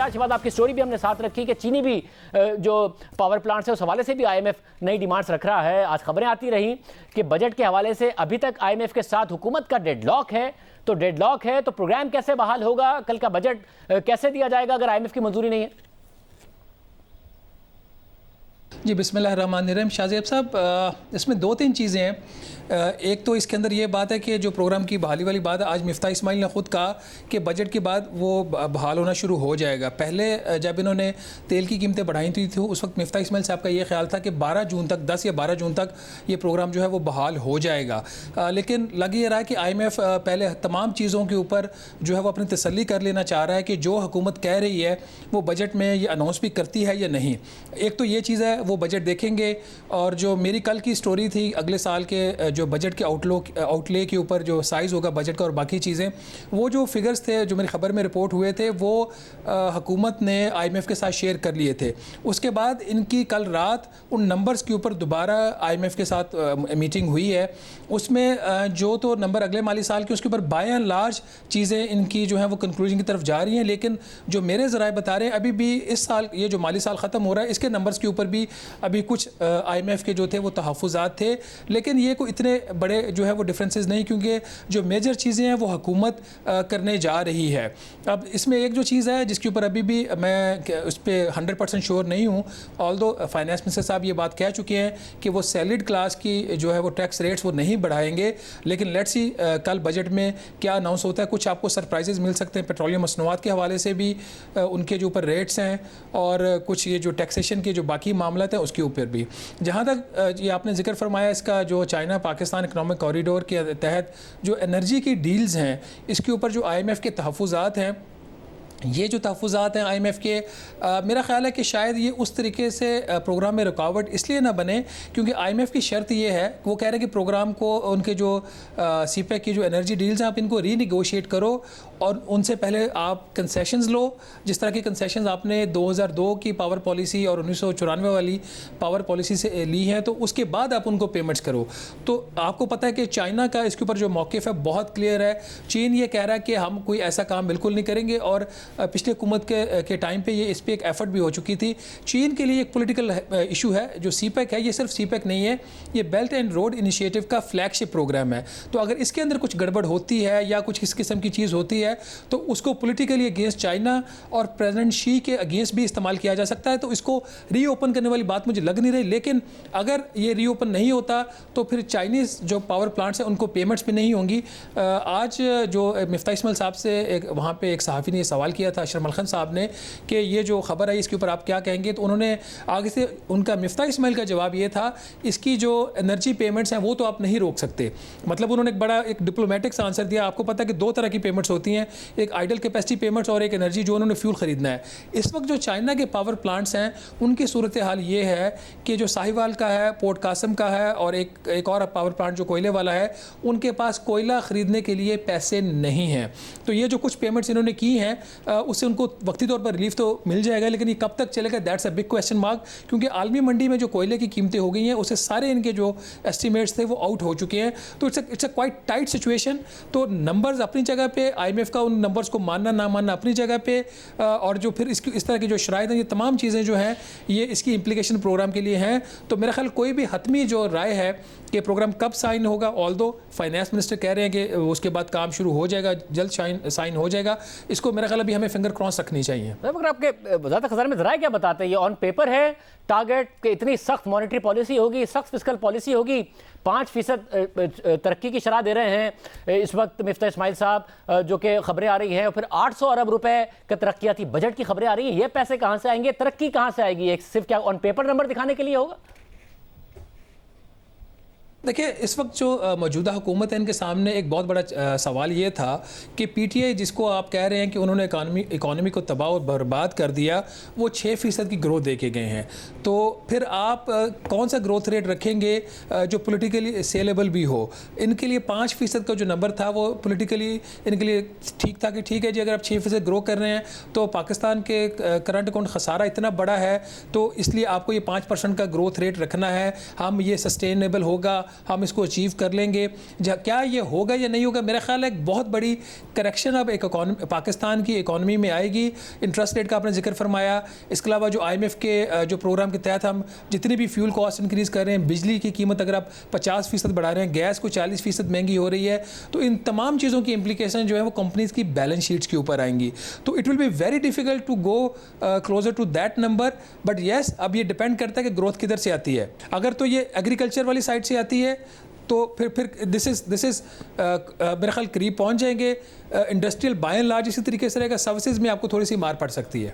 आज के बाद आपकी स्टोरी भी हमने साथ रखी कि चीनी भी जो पावर प्लांट्स है उस हवाले से भी आईएमएफ नई डिमांड्स रख रहा है। आज खबरें आती रही कि बजट के हवाले से अभी तक आईएमएफ के साथ हुकूमत का डेडलॉक है, तो डेडलॉक है तो प्रोग्राम कैसे बहाल होगा, कल का बजट कैसे दिया जाएगा अगर आईएमएफ की मंजूरी नहीं है? जी बिस्मिल्लाहिर्रहमानिर्रहीम। शाहज़ेब साहब, इसमें दो तीन चीज़ें हैं। एक तो इसके अंदर ये बात है कि जो प्रोग्राम की बहाली वाली बात है, आज मिफ्ताह इस्माइल ने ख़ुद कहा कि बजट के बाद वो बहाल होना शुरू हो जाएगा। पहले जब इन्होंने तेल की कीमतें बढ़ाई थी उस वक्त मिफ्ताह इस्माइल साहब का ये ख्याल था कि 12 जून तक 10 या 12 जून तक ये प्रोग्राम जो है वो बहाल हो जाएगा। लेकिन लग ये रहा है कि IMF पहले तमाम चीज़ों के ऊपर जो है वो अपनी तसल्ली कर लेना चाह रहा है कि जो हुकूमत कह रही है वो बजट में ये अनाउंस भी करती है या नहीं। एक तो ये चीज़ है, वो बजट देखेंगे। और जो मेरी कल की स्टोरी थी अगले साल के जो बजट के आउटले के ऊपर जो साइज़ होगा बजट का और बाकी चीज़ें, वो जो फिगर्स थे जो मेरी ख़बर में रिपोर्ट हुए थे वो हुकूमत ने IMF के साथ शेयर कर लिए थे। उसके बाद इनकी कल रात उन नंबर्स के ऊपर दोबारा IMF के साथ मीटिंग हुई है। उसमें जो तो नंबर अगले माली साल के उसके ऊपर बाय एंड लार्ज चीज़ें इनकी जो हैं वो कंक्लूजन की तरफ जा रही हैं। लेकिन जो मेरे ज़राए बता रहे हैं अभी भी इस साल ये जो माली साल ख़त्म हो रहा है इसके नंबर्स के ऊपर भी अभी कुछ IMF के जो थे वो तहफ़्फ़ुज़ात थे। लेकिन ये कोई इतने बड़े जो है वो डिफरेंसेस नहीं, क्योंकि जो मेजर चीज़ें हैं वो हुकूमत करने जा रही है। अब इसमें एक जो चीज़ है जिसके ऊपर अभी भी मैं उस पर 100% श्योर नहीं हूँ, ऑल्दो फाइनेंस मिनिस्टर साहब ये बात कह चुके हैं कि वो सैलरीड क्लास की जो है वो टैक्स रेट्स वो नहीं बढ़ाएंगे। लेकिन लेट्स सी कल बजट में क्या अनाउंस होता है। कुछ आपको सरप्राइजेज मिल सकते हैं। पेट्रोलियम मसनूआत के हवाले से भी उनके जो ऊपर रेट्स हैं और कुछ ये जो टैक्सेशन के जो बाकी मामला हैं उसके ऊपर भी। जहाँ तक ये आपने जिक्र फरमाया इसका जो चाइना पाकिस्तान इकनॉमिक कॉरिडोर के तहत जो एनर्जी की डील्स हैं इसके ऊपर जो IMF के तहफ़्फ़ुज़ात हैं, ये जो तहफ़्फ़ुज़ात हैं IMF के, मेरा ख़्याल है कि शायद ये उस तरीके से प्रोग्राम में रुकावट इसलिए ना बने क्योंकि IMF की शर्त ये है, वो कह रहे हैं कि प्रोग्राम को उनके जो CPEC की जो एनर्जी डील्स हैं आप इनको रीनिगोशिएट करो और उनसे पहले आप कंसेशंस लो। जिस तरह की कंसेशंस आपने 2002 की पावर पॉलिसी और 1994 वाली पावर पॉलिसी से ली हैं, तो उसके बाद आप उनको पेमेंट्स करो। तो आपको पता है कि चाइना का इसके ऊपर जो मौक़िफ़ है बहुत क्लियर है। चीन ये कह रहा है कि हम कोई ऐसा काम बिल्कुल नहीं करेंगे और पिछले हुकूमत के टाइम पे ये इस पर एक एफर्ट भी हो चुकी थी। चीन के लिए एक पॉलिटिकल इशू है। जो CPEC है ये सिर्फ CPEC नहीं है, ये बेल्ट एंड रोड इनिशिएटिव का फ्लैगशिप प्रोग्राम है। तो अगर इसके अंदर कुछ गड़बड़ होती है या कुछ इस किस्म की चीज़ होती है तो उसको पॉलिटिकली अगेंस्ट चाइना और प्रेसिडेंट शी के अगेंस्ट भी इस्तेमाल किया जा सकता है। तो इसको रीओपन करने वाली बात मुझे लग नहीं रही। लेकिन अगर ये रीओपन नहीं होता तो फिर चाइनीज़ जो पावर प्लांट्स हैं उनको पेमेंट्स भी नहीं होंगी। आज जो मिफ्ताह इस्माइल साहब से वहाँ पर एक सहाफ़ी ने सवाल किया था, अशरफ मलखन साहब ने, कि ये जो खबर है इसके ऊपर आप क्या कहेंगे। तो उन्होंने आगे से उनका मिफ्ताह इस्माइल का जवाब ये था, इसकी जो एनर्जी पेमेंट्स हैं वो तो आप नहीं रोक सकते। मतलब उन्होंने एक बड़ा एक डिप्लोमेटिक सा आंसर दिया। आपको पता है कि दो तरह की पेमेंट्स होती हैं, एक आइडल कैपेसिटी पेमेंट्स और एक एनर्जी जो उन्होंने फ्यूल ख़रीदना है। इस वक्त जो चाइना के पावर प्लांट्स हैं उनकी सूरत हाल ये है कि जो साहिवाल का है, पोर्ट कासम का है और एक और पावर प्लांट जो कोयले वाला है, उनके पास कोयला ख़रीदने के लिए पैसे नहीं हैं। तो ये जो कुछ पेमेंट्स इन्होंने की हैं उससे उनको वक्ती तौर पर रिलीफ तो मिल जाएगा, लेकिन ये कब तक चलेगा that's a big question mark. क्योंकि आलमी मंडी में जो कोयले की कीमतें हो गई हैं उससे सारे इनके जो एस्टिमेट्स थे वो आउट हो चुके हैं। तो it's a quite tight situation. तो नंबर्स अपनी जगह पे, IMF का उन नंबर्स को मानना ना मानना अपनी जगह पे, और जो फिर इस तरह की जो शराइत हैं, ये तमाम चीज़ें जो हैं ये इसकी इम्प्लीकेशन प्रोग्राम के लिए हैं। तो मेरा ख्याल कोई भी हतमी जो राय है कि प्रोग्राम कब साइन होगा, ऑल्दो फाइनेंस मिनिस्टर कह रहे हैं कि उसके बाद काम शुरू हो जाएगा, जल्द साइन हो जाएगा, इसको मेरा ख्याल अभी हमें फिंगर क्रॉस रखनी चाहिए। मगर आपके वज़ारत ख़ज़ाना में ज़राए क्या बताते हैं, ये ऑन पेपर है टारगेट कि इतनी सख्त मॉनेटरी पॉलिसी होगी, सख्त फिस्कल पॉलिसी होगी, 5% तरक्की की शरह दे रहे हैं इस वक्त मिफ्ताह इस्माइल साहब, जो कि खबरें आ रही हैं, और फिर 800 अरब रुपए का तरक्याती बजट की खबरें आ रही हैं। ये पैसे कहाँ से आएंगे, तरक्की कहाँ से आएगी? एक सिर्फ क्या ऑन पेपर नंबर दिखाने के लिए होगा? देखिए, इस वक्त जो मौजूदा हुकूमत है इनके सामने एक बहुत बड़ा सवाल ये था कि PTI जिसको आप कह रहे हैं कि उन्होंने इकॉनमी को तबाह और बर्बाद कर दिया, वो 6% की ग्रोथ दे के गए हैं। तो फिर आप कौन सा ग्रोथ रेट रखेंगे जो पॉलिटिकली सेलेबल भी हो? इनके लिए 5% का जो नंबर था वो पॉलिटिकली इनके लिए ठीक था कि ठीक है जी, अगर आप 6% ग्रो कर रहे हैं तो पाकिस्तान के करंट अकाउंट खसारा इतना बड़ा है तो इसलिए आपको ये 5% का ग्रोथ रेट रखना है, हम ये सस्टेनेबल होगा। हम इसको अचीव कर लेंगे। क्या ये होगा या नहीं होगा, मेरा ख्याल है एक बहुत बड़ी करेक्शन अब एक पाकिस्तान की इकॉनमी में आएगी। इंटरेस्ट रेट का आपने जिक्र फरमाया, इसके अलावा जो IMF के जो प्रोग्राम के तहत हम जितनी भी फ्यूल कॉस्ट इंक्रीज़ कर रहे हैं, बिजली की कीमत अगर आप 50% बढ़ा रहे हैं, गैस को 40% महंगी हो रही है, तो इन तमाम चीज़ों की इम्प्लीकेशन जो है वो कंपनीज़ की बैलेंस शीट्स के ऊपर आएंगी। तो it will be very difficult to go closer to that number, but yes अब ये डिपेंड करता है कि ग्रोथ किधर से आती है। अगर तो ये एग्रीकल्चर वाली साइड से आती है तो फिर दिस इज़ मेरा ख्याल करीब पहुंच जाएंगे। इंडस्ट्रियल बाय एंड लार्ज इसी तरीके से रहेगा। सर्विसेज में आपको थोड़ी सी मार पड़ सकती है।